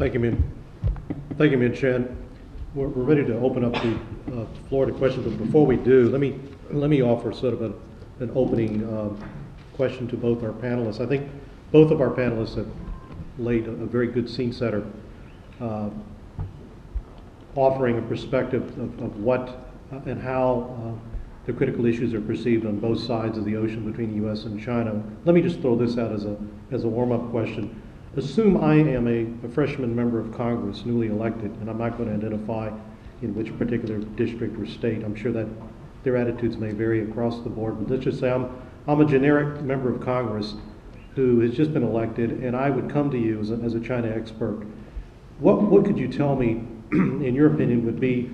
Thank you, Minxin. We're ready to open up the floor to questions, but before we do, let me offer sort of an opening question to both our panelists. I think both of our panelists have laid a very good scene setter, offering a perspective of what and how the critical issues are perceived on both sides of the ocean between the U.S. and China. Let me just throw this out as a warm-up question. Assume I am a freshman member of Congress, newly elected, and I'm not going to identify in which particular district or state. I'm sure that their attitudes may vary across the board, but let's just say I'm a generic member of Congress who has just been elected, and I would come to you as a China expert. What could you tell me, in your opinion, would be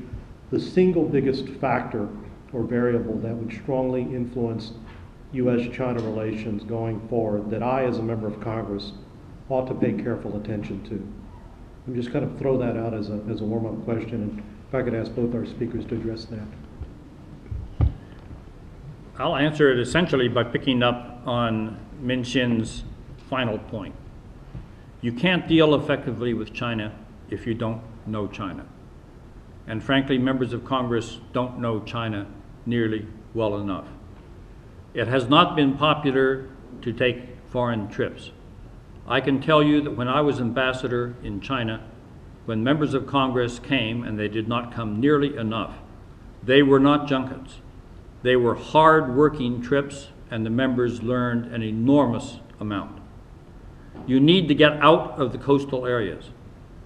the single biggest factor or variable that would strongly influence U.S.-China relations going forward that I, as a member of Congress, ought to pay careful attention to? I'm just kind of throw that out as a warm-up question, and if I could ask both our speakers to address that. I'll answer it essentially by picking up on Minxin's final point. You can't deal effectively with China if you don't know China. And frankly, members of Congress don't know China nearly well enough. It has not been popular to take foreign trips. I can tell you that when I was ambassador in China, when members of Congress came, and they did not come nearly enough, they were not junkets. They were hard-working trips, and the members learned an enormous amount. You need to get out of the coastal areas.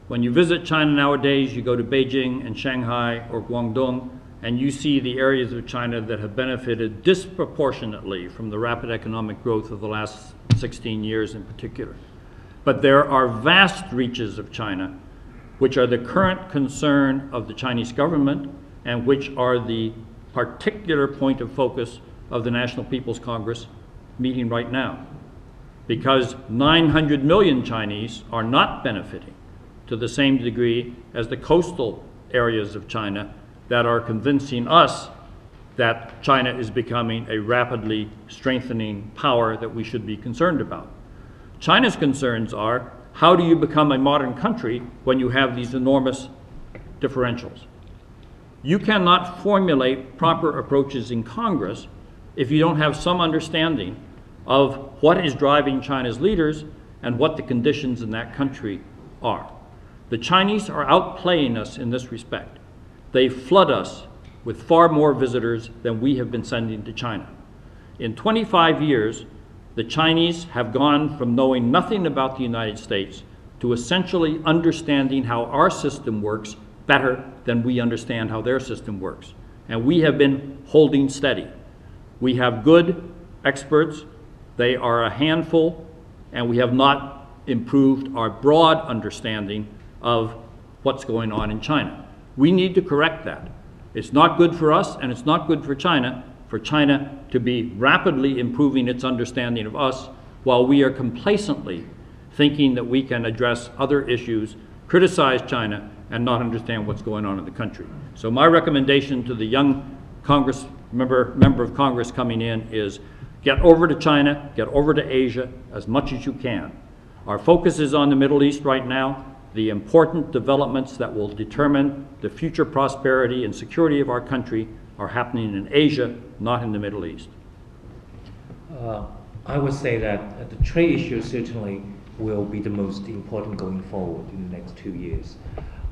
When you visit China nowadays, you go to Beijing and Shanghai or Guangdong, and you see the areas of China that have benefited disproportionately from the rapid economic growth of the last 16 years in particular. But there are vast reaches of China which are the current concern of the Chinese government and which are the particular point of focus of the National People's Congress meeting right now. Because 900 million Chinese are not benefiting to the same degree as the coastal areas of China that are convincing us that China is becoming a rapidly strengthening power that we should be concerned about. China's concerns are, how do you become a modern country when you have these enormous differentials? You cannot formulate proper approaches in Congress if you don't have some understanding of what is driving China's leaders and what the conditions in that country are. The Chinese are outplaying us in this respect. They flood us with far more visitors than we have been sending to China. In 25 years, the Chinese have gone from knowing nothing about the United States to essentially understanding how our system works better than we understand how their system works. And we have been holding steady. We have good experts. They are a handful, and we have not improved our broad understanding of what's going on in China. We need to correct that. It's not good for us, and it's not good for China to be rapidly improving its understanding of us while we are complacently thinking that we can address other issues, criticize China, and not understand what's going on in the country. So my recommendation to the young member of Congress coming in is get over to China, get over to Asia as much as you can. Our focus is on the Middle East right now. The important developments that will determine the future prosperity and security of our country are happening in Asia, not in the Middle East. I would say that the trade issue certainly will be the most important going forward in the next 2 years.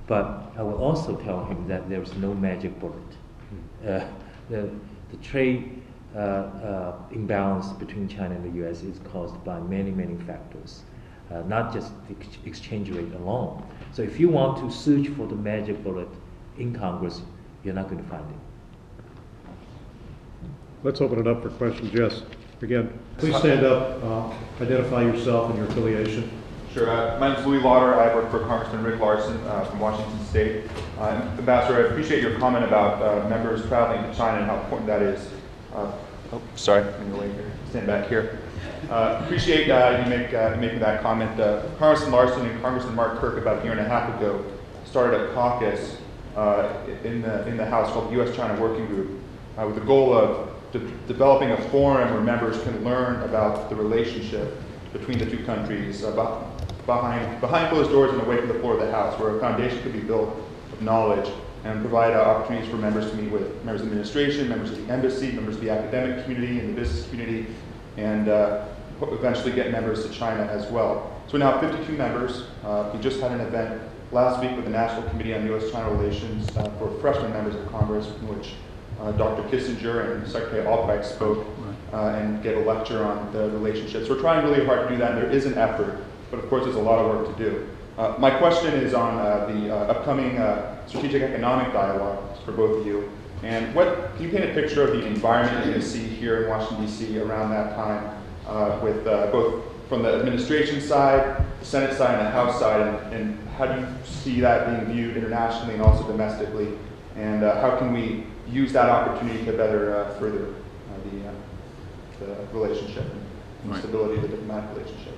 But I will also tell him that there is no magic bullet. The trade imbalance between China and the US is caused by many, many factors, not just the exchange rate alone. So if you want to search for the magic bullet in Congress, you're not going to find it. Let's open it up for questions. Yes, again, please stand up, identify yourself and your affiliation. Sure. My name is Louis Lauder. I work for Congressman Rick Larson from Washington State. Ambassador, I appreciate your comment about members traveling to China and how important that is. Sorry, I'm going to stand back here. Appreciate you making that comment. Congressman Larson and Congressman Mark Kirk about a year and a half ago started a caucus in the House called the U.S.-China Working Group with the goal of developing a forum where members can learn about the relationship between the two countries, about behind closed doors and away from the floor of the House, where a foundation could be built of knowledge and provide opportunities for members to meet with members of the administration, members of the embassy, members of the academic community and the business community, and eventually get members to China as well. So we now have 52 members. We just had an event last week with the National Committee on U.S.-China Relations for freshman members of Congress, in which Dr. Kissinger and Secretary Albright spoke and gave a lecture on the relationships. We're trying really hard to do that, and there is an effort, but of course there's a lot of work to do. My question is on the upcoming strategic economic dialogue for both of you. And can you paint a picture of the environment you're going to see here in Washington, D.C. around that time, with both from the administration side, the Senate side, and the House side, and how do you see that being viewed internationally and also domestically? And how can we use that opportunity to better further the relationship and stability of the diplomatic relationship?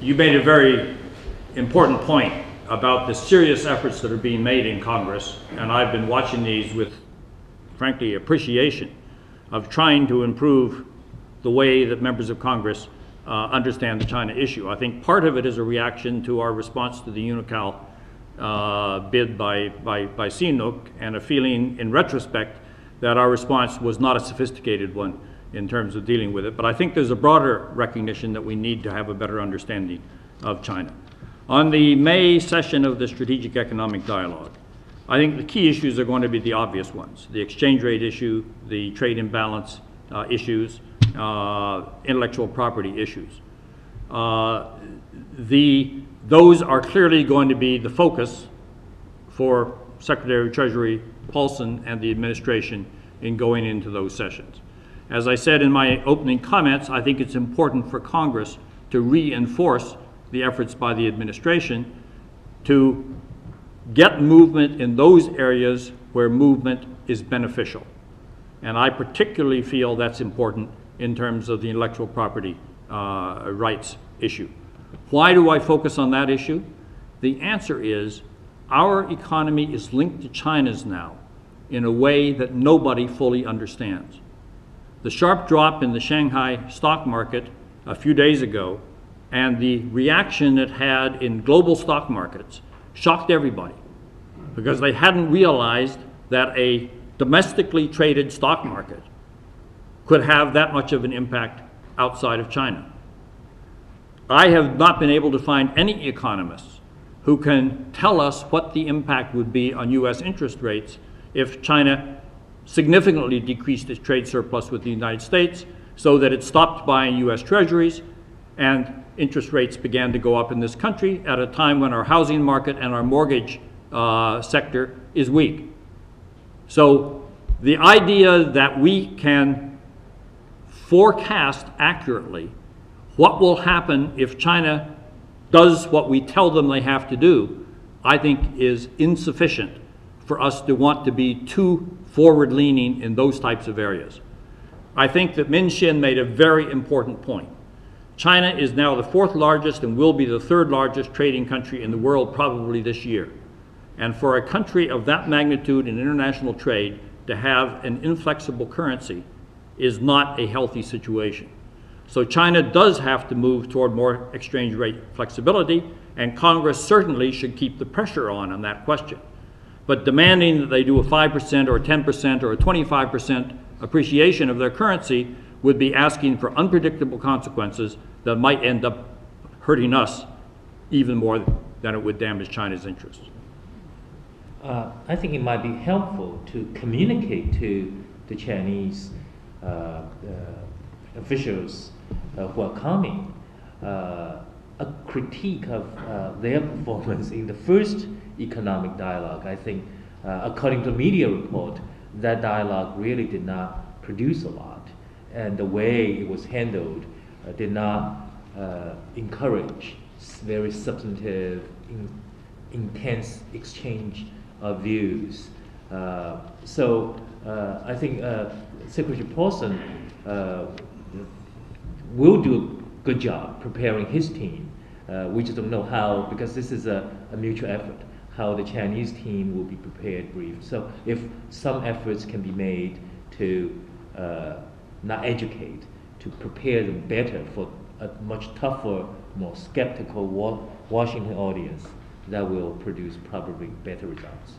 You made a very important point about the serious efforts that are being made in Congress, and I've been watching these with, frankly, appreciation of trying to improve the way that members of Congress understand the China issue. I think part of it is a reaction to our response to the UNICAL bid by CNOOC, and a feeling in retrospect that our response was not a sophisticated one in terms of dealing with it. But I think there's a broader recognition that we need to have a better understanding of China. On the May session of the Strategic Economic Dialogue, I think the key issues are going to be the obvious ones: the exchange rate issue, the trade imbalance issues, intellectual property issues. Those are clearly going to be the focus for Secretary of Treasury Paulson and the administration in going into those sessions. As I said in my opening comments, I think it's important for Congress to reinforce the efforts by the administration to get movement in those areas where movement is beneficial. And I particularly feel that's important in terms of the intellectual property rights issue. Why do I focus on that issue? The answer is our economy is linked to China's now in a way that nobody fully understands. The sharp drop in the Shanghai stock market a few days ago and the reaction it had in global stock markets shocked everybody, because they hadn't realized that a domestically traded stock market could have that much of an impact outside of China. I have not been able to find any economists who can tell us what the impact would be on U.S. interest rates if China significantly decreased its trade surplus with the United States so that it stopped buying U.S. treasuries and interest rates began to go up in this country at a time when our housing market and our mortgage sector is weak. So the idea that we can forecast accurately what will happen if China does what we tell them they have to do, I think is insufficient for us to want to be too forward-leaning in those types of areas. I think that Minxin made a very important point. China is now the fourth largest and will be the third largest trading country in the world probably this year. And for a country of that magnitude in international trade to have an inflexible currency is not a healthy situation. So China does have to move toward more exchange rate flexibility, and Congress certainly should keep the pressure on that question. But demanding that they do a 5% or a 10% or a 25% appreciation of their currency would be asking for unpredictable consequences that might end up hurting us even more than it would damage China's interests. I think it might be helpful to communicate to the Chinese officials who are coming a critique of their performance in the first economic dialogue. I think, according to the media report, that dialogue really did not produce a lot, and the way it was handled did not encourage very substantive, intense exchange of views. So I think Secretary Paulson will do a good job preparing his team. We just don't know how, because this is a mutual effort, how the Chinese team will be prepared, briefed. So if some efforts can be made to not educate, to prepare them better for a much tougher, more skeptical Washington audience that will produce probably better results.